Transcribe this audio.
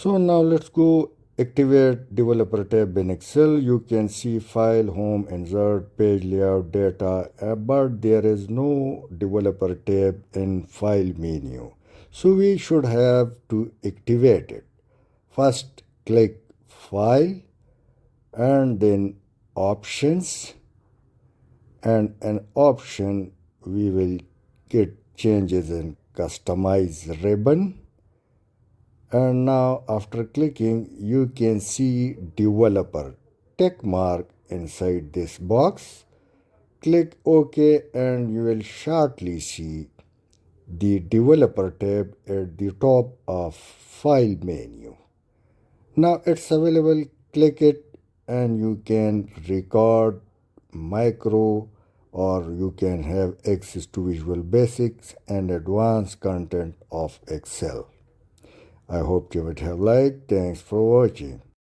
So now let's go activate developer tab in Excel. You can see file, home, insert, page layout, data, but there is no developer tab in file menu. So we should have to activate it. First click file and then options, and an option we will get changes in customize ribbon. And now after clicking, you can see developer tick mark inside this box. Click OK and you will shortly see the developer tab at the top of file menu. Now it's available, click it and you can record micro, or you can have access to Visual Basics and advanced content of Excel. I hope you would have liked. Thanks for watching.